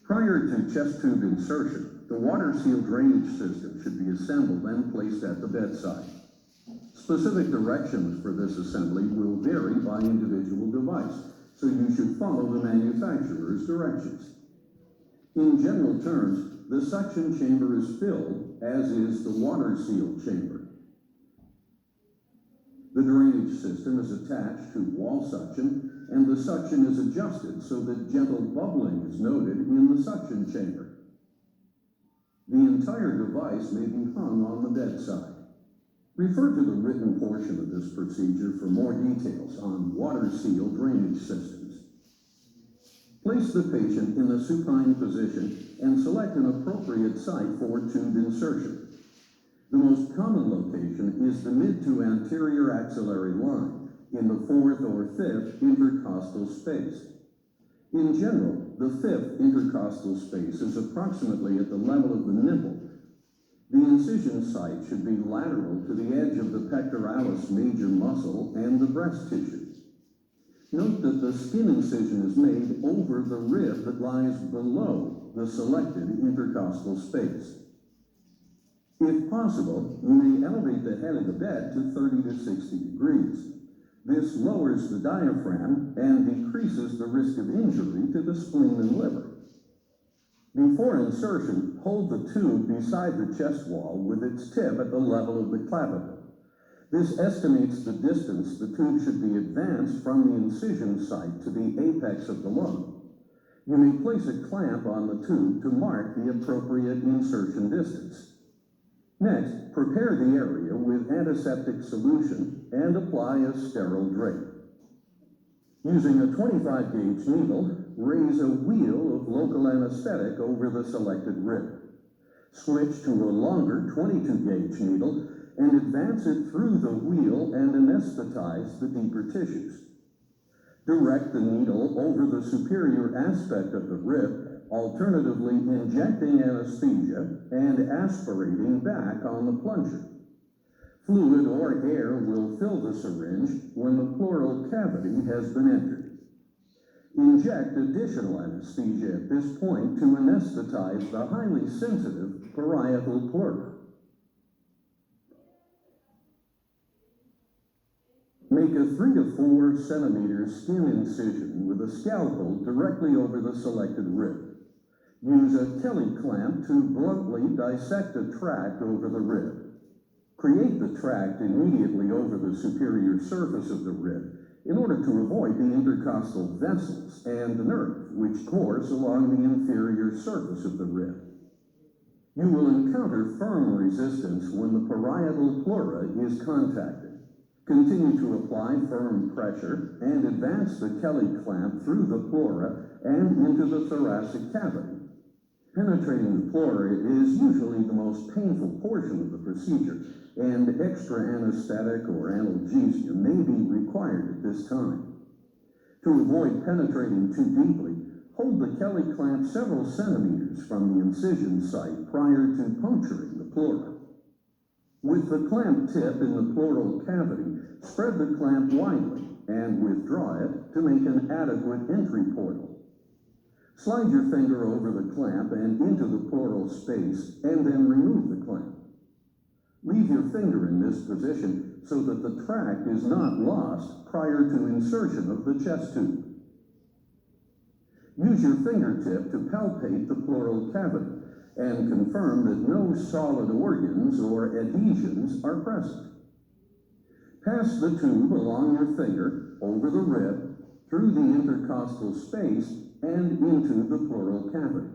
Prior to chest tube insertion, the water-sealed drainage system should be assembled and placed at the bedside. Specific directions for this assembly will vary by individual device, so you should follow the manufacturer's directions. In general terms, the suction chamber is filled, as is the water-sealed chamber. The drainage system is attached to wall suction, and the suction is adjusted so that gentle bubbling is noted in the suction chamber. The entire device may be hung on the bedside. Refer to the written portion of this procedure for more details on water-sealed drainage systems. Place the patient in a supine position and select an appropriate site for tube insertion. The most common location is the mid to anterior axillary line in the 4th or 5th intercostal space. In general, the 5th intercostal space is approximately at the level of the nipple. The incision site should be lateral to the edge of the pectoralis major muscle and the breast tissue. Note that the skin incision is made over the rib that lies below the selected intercostal space. If possible, you may elevate the head of the bed to 30 to 60 degrees. This lowers the diaphragm and decreases the risk of injury to the spleen and liver. Before insertion, hold the tube beside the chest wall with its tip at the level of the clavicle. This estimates the distance the tube should be advanced from the incision site to the apex of the lung. You may place a clamp on the tube to mark the appropriate insertion distance. Next, prepare the area with antiseptic solution and apply a sterile drape. Using a 25-gauge needle, raise a wheel of local anesthetic over the selected rib. Switch to a longer 22-gauge needle and advance it through the wheel and anesthetize the deeper tissues. Direct the needle over the superior aspect of the rib, alternatively injecting anesthesia and aspirating back on the plunger. Fluid or air will fill the syringe when the pleural cavity has been entered. Inject additional anesthesia at this point to anesthetize the highly sensitive parietal pleura. Make a 3 to 4 centimeter skin incision with a scalpel directly over the selected rib. Use a Kelly clamp to bluntly dissect a tract over the rib. Create the tract immediately over the superior surface of the rib in order to avoid the intercostal vessels and the nerve which course along the inferior surface of the rib. You will encounter firm resistance when the parietal pleura is contacted. Continue to apply firm pressure and advance the Kelly clamp through the pleura and into the thoracic cavity. Penetrating the pleura is usually the most painful portion of the procedure, and extra anesthetic or analgesia may be required at this time. To avoid penetrating too deeply, hold the Kelly clamp several centimeters from the incision site prior to puncturing the pleura. With the clamp tip in the pleural cavity, spread the clamp widely and withdraw it to make an adequate entry portal. Slide your finger over the clamp and into the pleural space, and then remove the clamp. Leave your finger in this position so that the tract is not lost prior to insertion of the chest tube. Use your fingertip to palpate the pleural cavity and confirm that no solid organs or adhesions are present. Pass the tube along your finger, over the rib, through the intercostal space, and into the pleural cavity.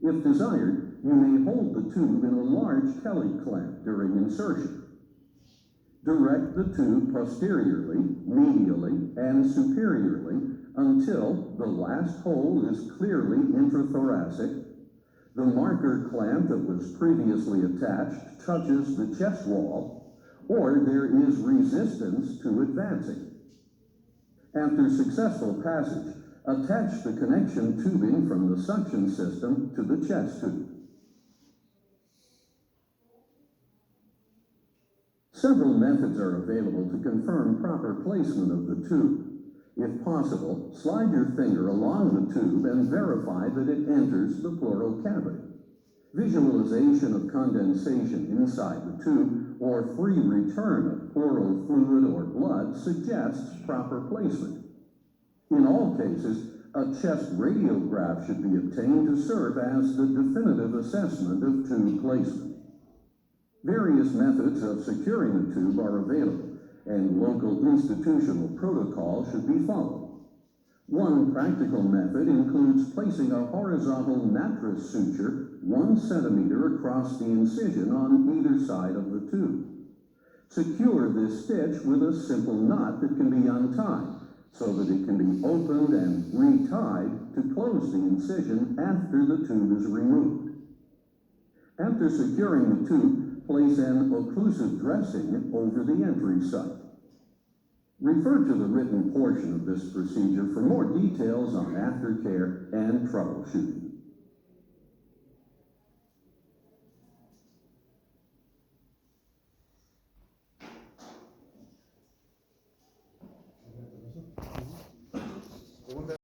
If desired, you may hold the tube in a large Kelly clamp during insertion. Direct the tube posteriorly, medially, and superiorly until the last hole is clearly intrathoracic, the marker clamp that was previously attached touches the chest wall, or there is resistance to advancing. After successful passage, attach the connection tubing from the suction system to the chest tube. Several methods are available to confirm proper placement of the tube. If possible, slide your finger along the tube and verify that it enters the pleural cavity. Visualization of condensation inside the tube or free return of pleural fluid or blood suggests proper placement. In all cases, a chest radiograph should be obtained to serve as the definitive assessment of tube placement. Various methods of securing the tube are available, and local institutional protocol should be followed. One practical method includes placing a horizontal mattress suture 1 centimeter across the incision on either side of the tube. Secure this stitch with a simple knot that can be untied, so that it can be opened and retied to close the incision after the tube is removed. After securing the tube, place an occlusive dressing over the entry site. Refer to the written portion of this procedure for more details on aftercare and troubleshooting.